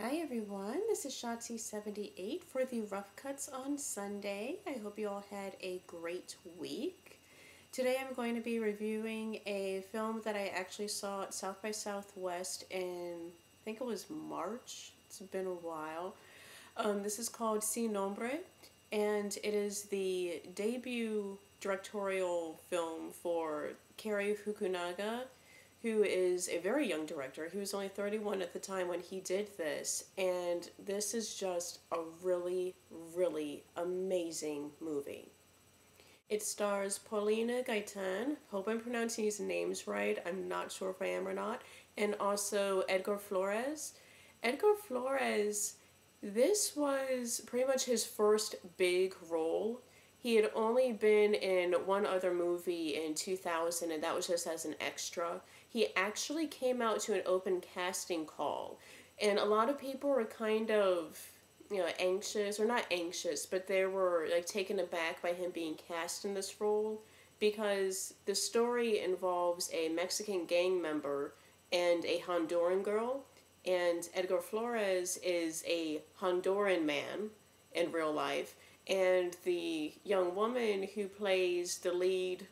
Hi everyone, this is Shotzi78 for the Rough Cuts on Sunday. I hope you all had a great week. Today I'm going to be reviewing a film that I actually saw at South by Southwest in, I think it was March. It's been a while. This is called Nombre, and it is the debut directorial film for Cary Fukunaga, who is a very young director. He was only 31 at the time when he did this, and this is just a really, really amazing movie. It stars Paulina, Gaitan, hope I'm pronouncing his names right, I'm not sure if I am or not, and also Édgar Flores. Édgar Flores, this was pretty much his first big role. He had only been in one other movie in 2000, and that was just as an extra. He actually came out to an open casting call, and a lot of people were kind of, anxious, or not anxious, but they were like taken aback by him being cast in this role, because the story involves a Mexican gang member and a Honduran girl, and Édgar Flores is a Honduran man in real life, and the young woman who plays the lead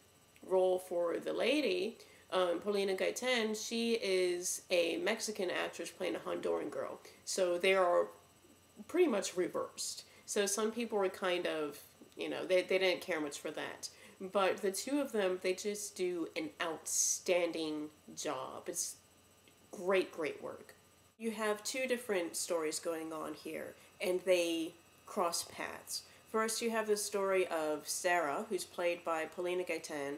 role for the lady, Paulina Gaitan, she is a Mexican actress playing a Honduran girl. So they are pretty much reversed. So some people were kind of, they didn't care much for that. But the two of them, they just do an outstanding job. It's great, great work. You have two different stories going on here, and they cross paths. First, you have the story of Sarah, who's played by Paulina Gaitan,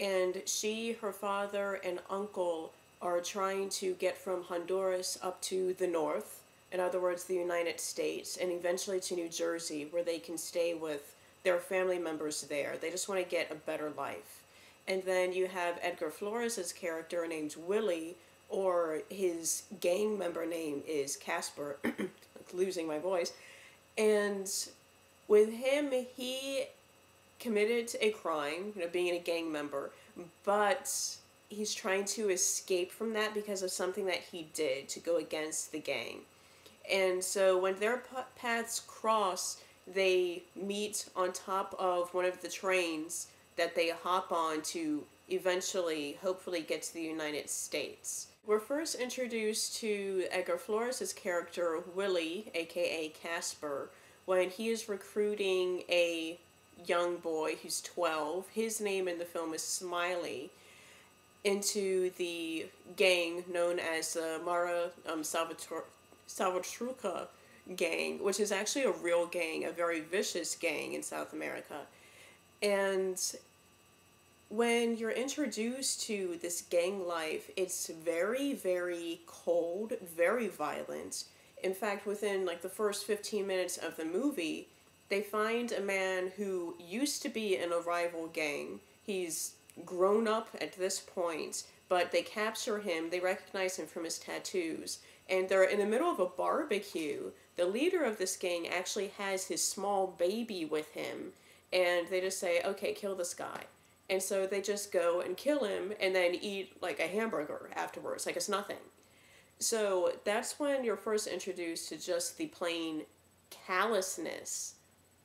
and she, her father, and uncle are trying to get from Honduras up to the north, in other words, the United States, and eventually to New Jersey, where they can stay with their family members there. They just want to get a better life. And then you have Édgar Flores' character named Willie, or his gang member name is Casper, losing my voice, and with him, he committed a crime, being a gang member, but he's trying to escape from that because of something that he did to go against the gang. And so when their paths cross, they meet on top of one of the trains that they hop on to eventually, hopefully, get to the United States. We're first introduced to Édgar Flores' character, Willie, aka Casper, when he is recruiting a young boy who's 12, his name in the film is Smiley, into the gang known as the Salvatrucha gang, which is actually a real gang, a very vicious gang in South America. And when you're introduced to this gang life, it's very, very cold, very violent. In fact, within the first 15 minutes of the movie, they find a man who used to be in a rival gang. He's grown up at this point, but they capture him. They recognize him from his tattoos, and they're in the middle of a barbecue. The leader of this gang actually has his small baby with him, and they just say, okay, kill this guy. And so they just go and kill him and then eat a hamburger afterwards, like it's nothing. So that's when you're first introduced to just the plain callousness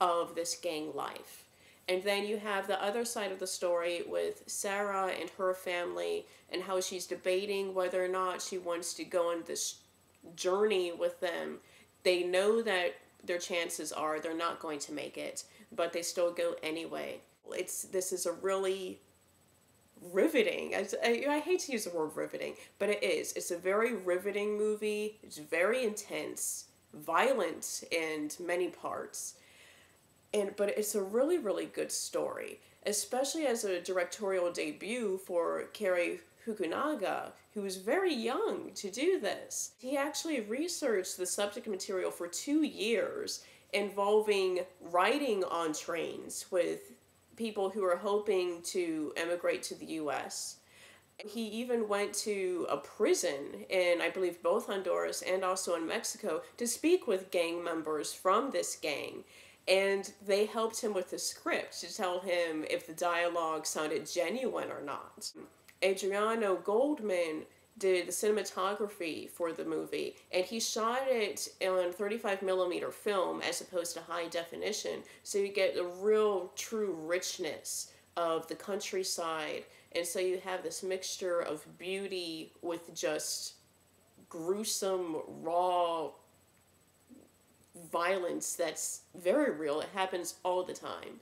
of this gang life. And then you have the other side of the story with Sarah and her family, and how she's debating whether or not she wants to go on this journey with them. They know that their chances are they're not going to make it, but they still go anyway. This is a really riveting, I hate to use the word riveting, but it is. It's a very riveting movie. It's very intense, violent in many parts, but it's a really, really good story, especially as a directorial debut for Cary Fukunaga, who was very young to do this. He actually researched the subject material for 2 years, involving riding on trains with people who are hoping to emigrate to the U.S. He even went to a prison in, I believe, both Honduras and also in Mexico to speak with gang members from this gang. And they helped him with the script to tell him if the dialogue sounded genuine or not. Adriano Goldman did the cinematography for the movie, and he shot it on 35 millimeter film as opposed to high definition, so you get the real true richness of the countryside. And so you have this mixture of beauty with just gruesome, raw violence that's very real. It happens all the time.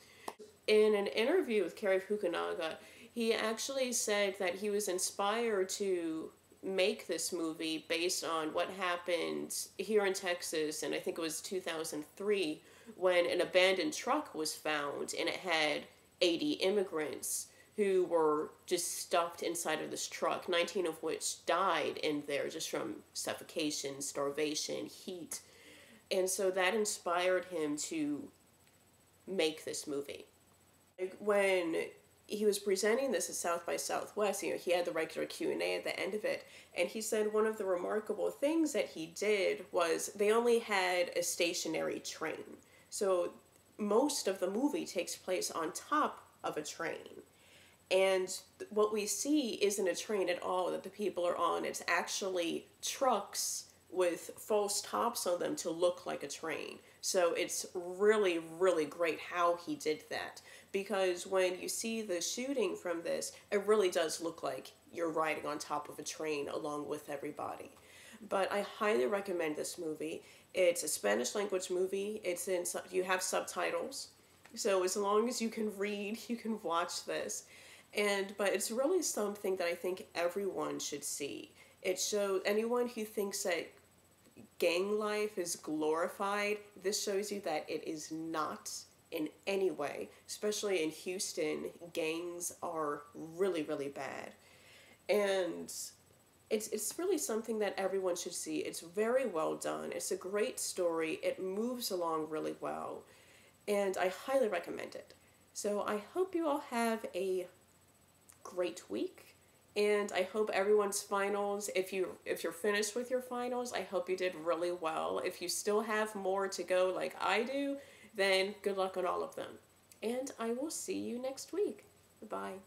In an interview with Cary Fukunaga, he actually said that he was inspired to make this movie based on what happened here in Texas, and I think it was 2003, when an abandoned truck was found and it had 80 immigrants who were just stuffed inside of this truck, 19 of which died in there just from suffocation, starvation, heat. And so that inspired him to make this movie. When he was presenting this at South by Southwest, he had the regular Q&A at the end of it, and he said one of the remarkable things that he did was they only had a stationary train. So most of the movie takes place on top of a train. And what we see isn't a train at all that the people are on. It's actually trucks with false tops on them to look like a train. So it's really, really great how he did that. Because when you see the shooting from this, it really does look like you're riding on top of a train along with everybody. But I highly recommend this movie. It's a Spanish language movie. You have subtitles. So as long as you can read, you can watch this. But it's really something that I think everyone should see. It shows anyone who thinks that gang life is glorified, this shows you that it is not in any way. Especially in Houston, gangs are really, really bad. And it's really something that everyone should see. It's very well done. It's a great story. It moves along really well. And I highly recommend it. So I hope you all have a great week, and I hope everyone's finals, if you're finished with your finals, I hope you did really well. If you still have more to go like I do, then good luck on all of them. And I will see you next week. Bye.